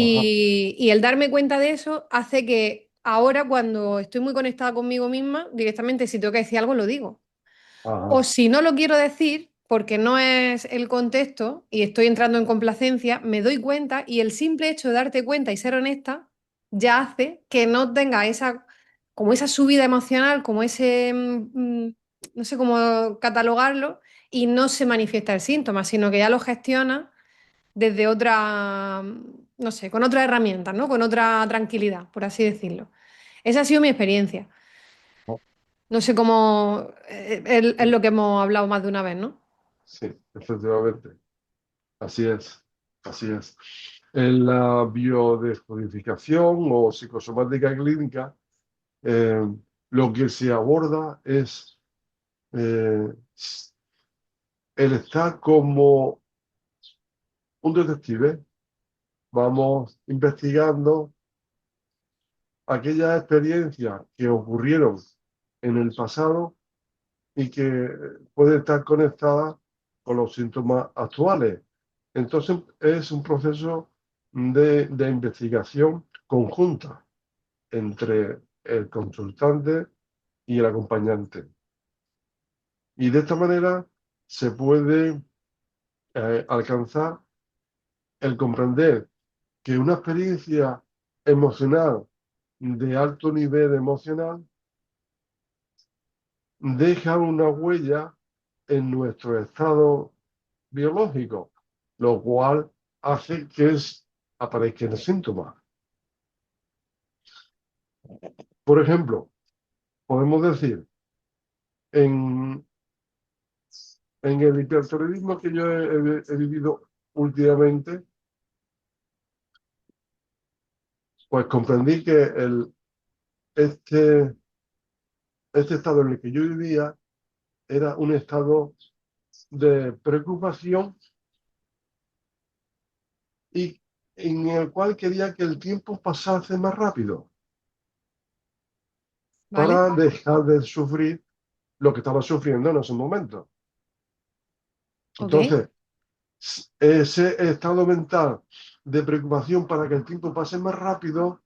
ajá, Y el darme cuenta de eso hace que ahora cuando estoy muy conectada conmigo misma, directamente si tengo que decir algo, lo digo. O ajá, si no lo quiero decir porque no es el contexto y estoy entrando en complacencia, me doy cuenta y el simple hecho de darte cuenta y ser honesta ya hace que no tenga esa, como esa subida emocional, como ese, no sé cómo catalogarlo, y no se manifiesta el síntoma, sino que ya lo gestiona desde otra, no sé, con otras herramientas, ¿no? Con otra tranquilidad, por así decirlo. Esa ha sido mi experiencia. No sé cómo es sí, lo que hemos hablado más de una vez, ¿no? sí, efectivamente. Así es, así es. En la biodescodificación o psicosomática clínica, eh, lo que se aborda es eh, el estar como un detective vamos investigando aquellas experiencias que ocurrieron en el pasado y que pueden estar conectadas con los síntomas actuales. Entonces es un proceso de investigación conjunta entre el consultante y el acompañante. Y de esta manera se puede alcanzar el comprender que una experiencia emocional de alto nivel emocional deja una huella en nuestro estado biológico, lo cual hace que aparezcan síntomas. Por ejemplo, podemos decir, en, en el hipertiroidismo que yo he vivido últimamente, pues comprendí que este, este estado en el que yo vivía era un estado de preocupación y en el cual quería que el tiempo pasase más rápido ¿Vale? para dejar de sufrir lo que estaba sufriendo en ese momento. Ok. Entonces, ese estado mental de preocupación para que el tiempo pase más rápido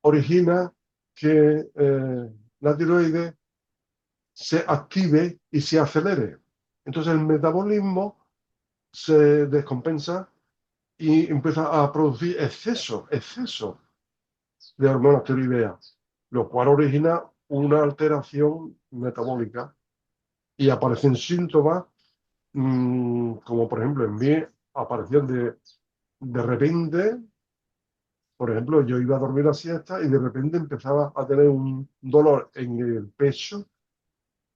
origina que la tiroides se active y se acelere. Entonces el metabolismo se descompensa y empieza a producir exceso de hormonas tiroideas, lo cual origina una alteración metabólica y aparecen síntomas como por ejemplo en mí aparecían de repente, por ejemplo, yo iba a dormir la siesta y de repente empezaba a tener un dolor en el pecho,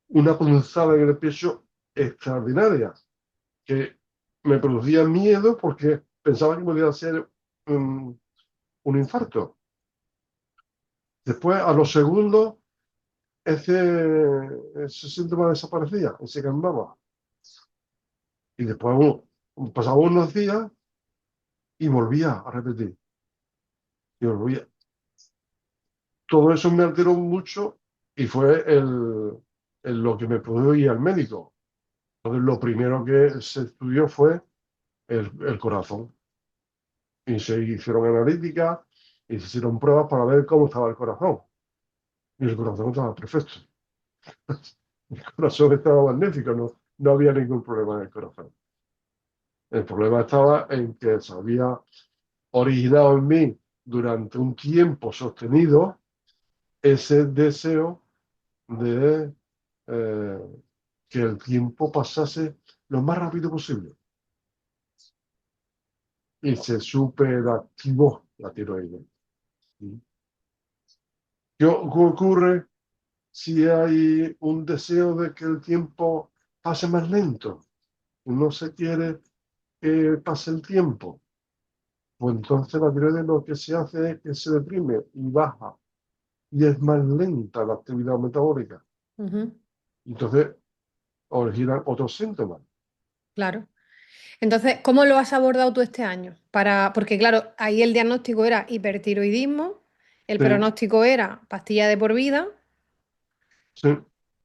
una punzada en el pecho extraordinaria, que me producía miedo porque pensaba que podía ser un infarto. Después, a los segundos, ese síntoma desaparecía y se calmaba. Y después pasaba unos días y volvía a repetir. Y volvía. Todo eso me alteró mucho y fue lo que me pudo ir al médico. Entonces, lo primero que se estudió fue el corazón. Y se hicieron analíticas y se hicieron pruebas para ver cómo estaba el corazón. Y el corazón estaba perfecto. El corazón estaba magnífico, no había ningún problema en el corazón. El problema estaba en que se había originado en mí durante un tiempo sostenido ese deseo de eh, que el tiempo pasase lo más rápido posible. Y se superactivó la tiroides. ¿Qué ocurre si hay un deseo de que el tiempo pase más lento? No se quiere que pase el tiempo. Pues entonces la tiroides lo que se hace es que se deprime y baja. Y es más lenta la actividad metabólica. Ujú. Entonces originan otros síntomas. Claro. Entonces, ¿cómo lo has abordado tú este año? Porque claro, ahí el diagnóstico era hipertiroidismo, el Sí, pronóstico era pastilla de por vida, sí,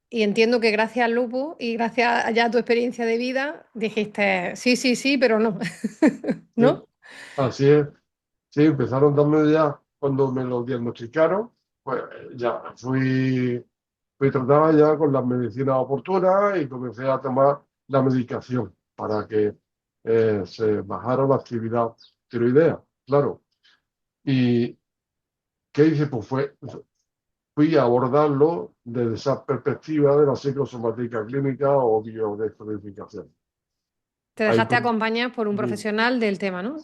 y entiendo que gracias al lupus y gracias ya a tu experiencia de vida, dijiste sí, sí, sí, pero no. sí. ¿No? Así es. Sí, empezaron dándome ya, cuando me lo diagnosticaron, pues ya fui tratada ya con las medicinas oportunas y comencé a tomar la medicación para que se bajara la actividad tiroidea, claro. ¿Y qué hice? Pues fui a abordarlo desde esa perspectiva de la psicosomática clínica o biodescodificación. Te Ahí, dejaste acompañar por un profesional del tema, ¿no?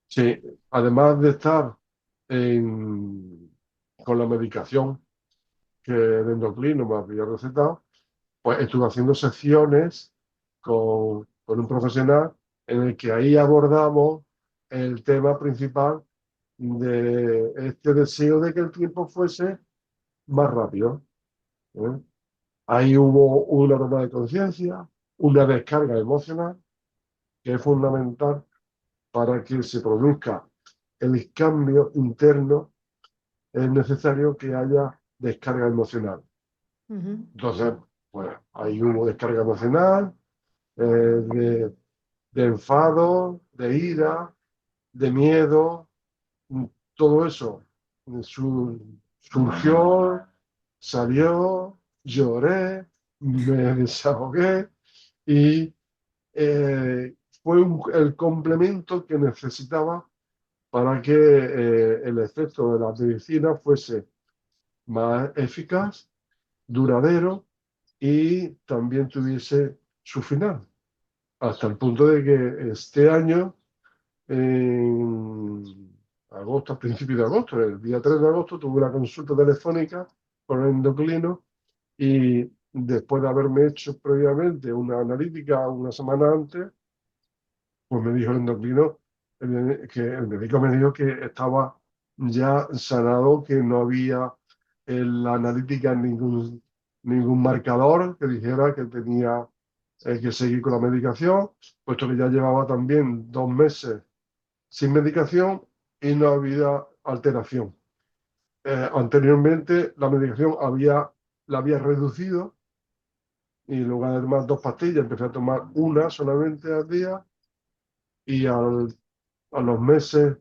sí, además de estar con la medicación que el endocrino me había recetado, pues estuve haciendo sesiones con un profesional en el que ahí abordamos el tema principal de este deseo de que el tiempo fuese más rápido. ¿Eh? Ahí hubo una toma de conciencia, una descarga emocional, que es fundamental para que se produzca. el cambio interno, es necesario que haya descarga emocional. Ujú. Entonces, pues ahí hubo descarga emocional, de, enfado, de ira, de miedo, todo eso su- surgió, salió, lloré, me desahogué y fue el complemento que necesitaba para que el efecto de la medicina fuese más eficaz, duradero y también tuviese su final. Hasta el punto de que este año, en agosto, a principios de agosto, el día 3 de agosto, tuve una consulta telefónica con el endocrino y después de haberme hecho previamente una analítica una semana antes, pues me dijo el endocrino, que el médico me dijo que estaba ya sanado, que no había en la analítica ningún marcador que dijera que tenía que seguir con la medicación, puesto que ya llevaba también 2 meses sin medicación y no había alteración. Anteriormente la medicación la había reducido y en lugar de tomar 2 pastillas empecé a tomar una solamente al día y a los meses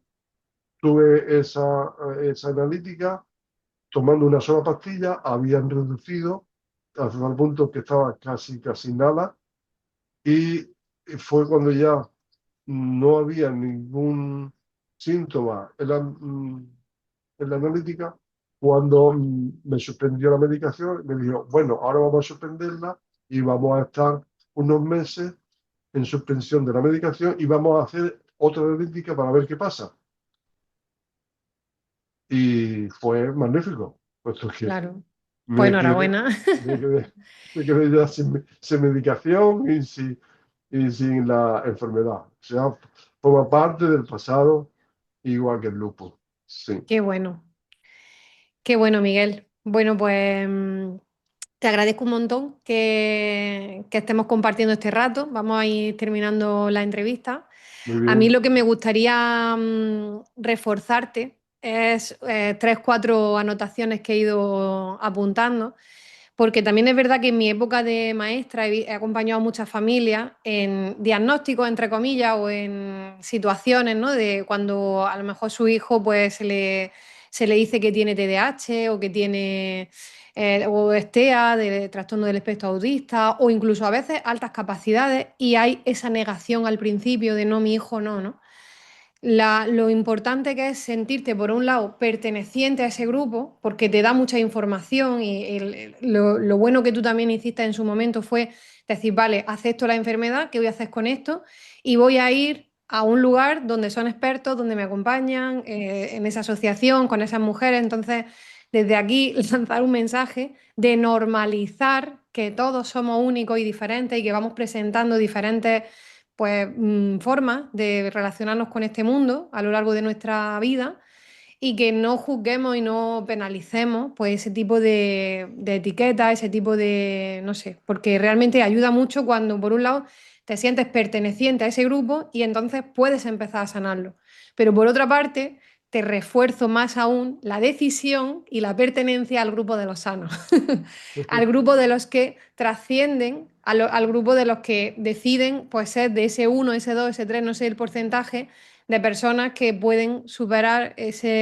tuve esa analítica tomando una sola pastilla, habían reducido hasta el punto que estaba casi nada y fue cuando ya no había ningún síntoma en la analítica, cuando me suspendió la medicación, me dijo, bueno, ahora vamos a suspenderla y vamos a estar unos meses en suspensión de la medicación y vamos a hacer otra analítica para ver qué pasa. Y fue magnífico, puesto que Claro. Pues me quedé, enhorabuena. me quedé, me quedé ya sin medicación y sin la enfermedad. O sea, forma parte del pasado, igual que el lupus. Sí, Qué bueno. Qué bueno, Miguel. Bueno, pues te agradezco un montón que estemos compartiendo este rato. Vamos a ir terminando la entrevista. muy A mí bien. lo que me gustaría reforzarte es tres, cuatro anotaciones que he ido apuntando, porque también es verdad que en mi época de maestra he acompañado a muchas familias en diagnósticos, entre comillas, o en situaciones, ¿no? De cuando a lo mejor su hijo pues se le dice que tiene TDAH o que tiene o es TEA, de trastorno del espectro autista, o incluso a veces altas capacidades, y hay esa negación al principio de no, mi hijo no, ¿no? Lo importante que es sentirte, por un lado, perteneciente a ese grupo, porque te da mucha información y lo bueno que tú también hiciste en su momento fue decir, vale, acepto la enfermedad, ¿qué voy a hacer con esto? Y voy a ir a un lugar donde son expertos, donde me acompañan, en esa asociación, con esas mujeres. Entonces, desde aquí, lanzar un mensaje de normalizar que todos somos únicos y diferentes y que vamos presentando diferentes pues, formas de relacionarnos con este mundo a lo largo de nuestra vida y que no juzguemos y no penalicemos pues, ese tipo de etiquetas, ese tipo de, no sé, porque realmente ayuda mucho cuando, por un lado, te sientes perteneciente a ese grupo y entonces puedes empezar a sanarlo. Pero por otra parte, te refuerzo más aún la decisión y la pertenencia al grupo de los sanos, al grupo de los que trascienden, al grupo de los que deciden pues, ser de ese uno, ese 2, ese 3, no sé el porcentaje, de personas que pueden superar esa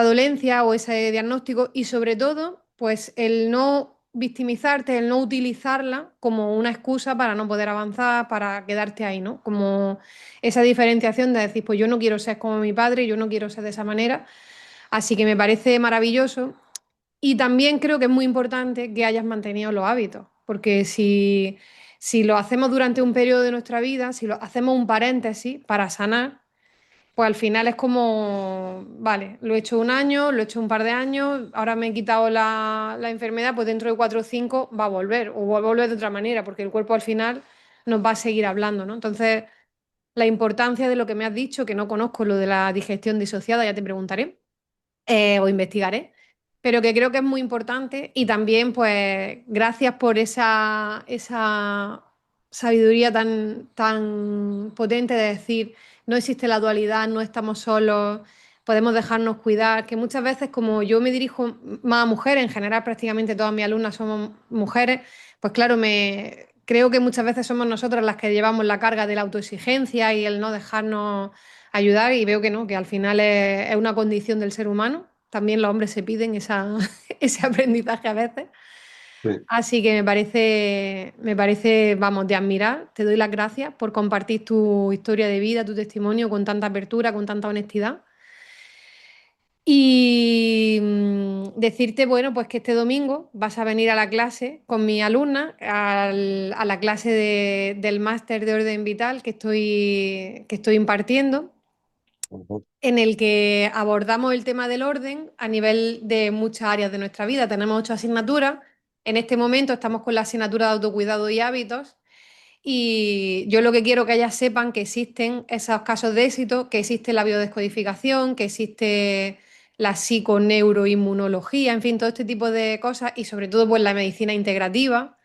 dolencia o ese diagnóstico y sobre todo, pues el no victimizarte, el no utilizarla como una excusa para no poder avanzar, para quedarte ahí, ¿no? Como esa diferenciación de decir, pues yo no quiero ser como mi padre, yo no quiero ser de esa manera. Así que me parece maravilloso y también creo que es muy importante que hayas mantenido los hábitos, porque si lo hacemos durante un periodo de nuestra vida, si lo hacemos un paréntesis para sanar, pues al final es como, vale, lo he hecho un año, lo he hecho un par de años, ahora me he quitado la enfermedad, pues dentro de 4 o 5 va a volver, o va a volver de otra manera, porque el cuerpo al final nos va a seguir hablando, ¿no? Entonces, la importancia de lo que me has dicho, que no conozco lo de la digestión disociada, ya te preguntaré o investigaré, pero que creo que es muy importante y también pues gracias por esa sabiduría tan potente de decir no existe la dualidad, no estamos solos, podemos dejarnos cuidar, que muchas veces como yo me dirijo más a mujeres, en general prácticamente todas mis alumnas somos mujeres, pues claro, creo que muchas veces somos nosotras las que llevamos la carga de la autoexigencia y el no dejarnos ayudar y veo que no, que al final es una condición del ser humano. También los hombres se piden ese aprendizaje a veces. Sí. Así que me parece, vamos, de admirar. Te doy las gracias por compartir tu historia de vida, tu testimonio con tanta apertura, con tanta honestidad. Y decirte, bueno, pues que este domingo vas a venir a la clase con mi alumna, a la clase del máster de orden vital que estoy impartiendo, Ujú. en el que abordamos el tema del orden a nivel de muchas áreas de nuestra vida. Tenemos 8 asignaturas. En este momento estamos con la asignatura de autocuidado y hábitos. Y yo lo que quiero que ellas sepan que existen esos casos de éxito, que existe la biodescodificación, que existe la psiconeuroinmunología, en fin, todo este tipo de cosas y sobre todo pues la medicina integrativa,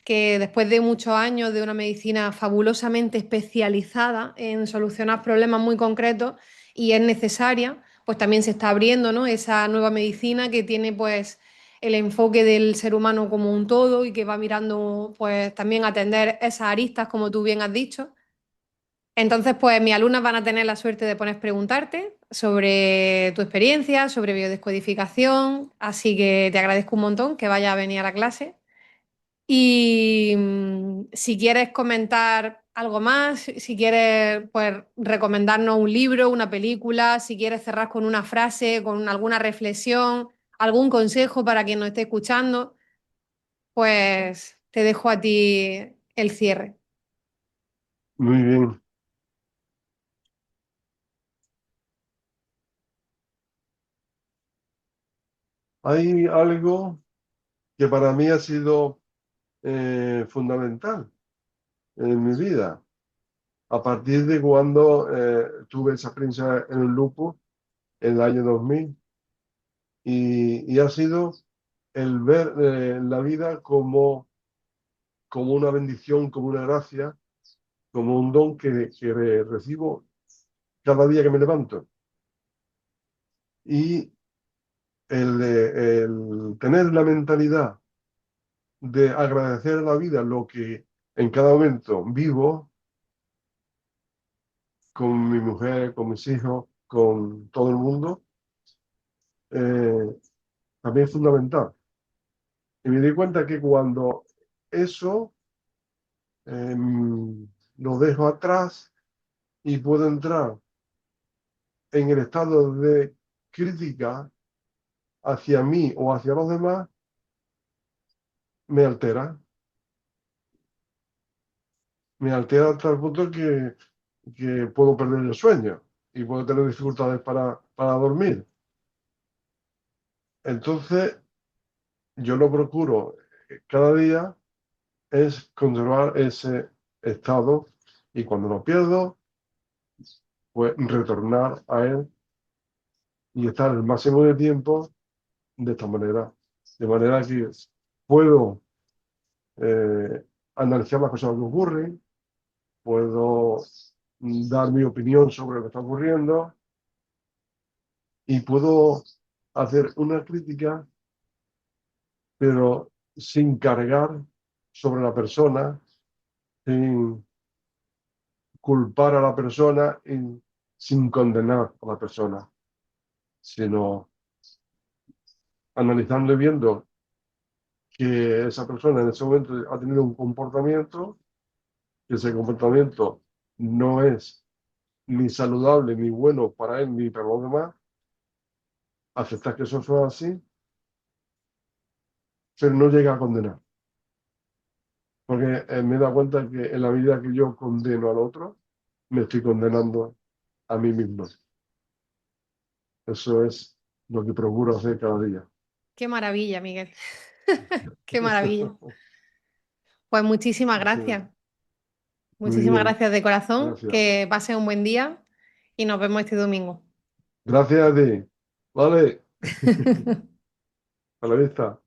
que después de muchos años de una medicina fabulosamente especializada en solucionar problemas muy concretos y es necesaria, pues también se está abriendo, ¿no? Esa nueva medicina que tiene pues el enfoque del ser humano como un todo y que va mirando pues también atender esas aristas, como tú bien has dicho. Entonces, pues mis alumnas van a tener la suerte de poder preguntarte sobre tu experiencia, sobre biodescodificación, así que te agradezco un montón que vayas a venir a la clase. Y si quieres comentar algo más, si quieres pues recomendarnos un libro, una película, si quieres cerrar con una frase, con alguna reflexión, algún consejo para quien nos esté escuchando, pues te dejo a ti el cierre. Muy bien. Hay algo que para mí ha sido fundamental en mi vida. A partir de cuando tuve esa experiencia en el lupus en el año 2000 y ha sido el ver la vida como una bendición, como una gracia, como un don que recibo cada día que me levanto. Y el tener la mentalidad de agradecer a la vida lo que en cada momento vivo con mi mujer, con mis hijos, con todo el mundo, eh, también es fundamental. Y me di cuenta que cuando eso lo dejo atrás y puedo entrar en el estado de crítica hacia mí o hacia los demás, me altera. Me altera hasta el punto que puedo perder el sueño y puedo tener dificultades para dormir. Entonces, yo lo procuro cada día es conservar ese estado y cuando lo pierdo, pues retornar a él y estar el máximo de tiempo de esta manera. De manera que puedo eh, analizar las cosas que ocurren, puedo dar mi opinión sobre lo que está ocurriendo y puedo hacer una crítica, pero sin cargar sobre la persona, sin culpar a la persona y sin condenar a la persona, sino analizando y viendo que esa persona en ese momento ha tenido un comportamiento, que ese comportamiento no es ni saludable, ni bueno para él, ni para los demás, aceptar que eso fue así, pero no llega a condenar. Porque me he dado cuenta que en la medida que yo condeno al otro, me estoy condenando a mí mismo. Eso es lo que procuro hacer cada día. Qué maravilla, Miguel. Qué maravilla. Pues muchísimas Así gracias. es. Muy Muchísimas bien, gracias de corazón. gracias. Que pasen un buen día y nos vemos este domingo. Gracias a ti. Vale, a la vista.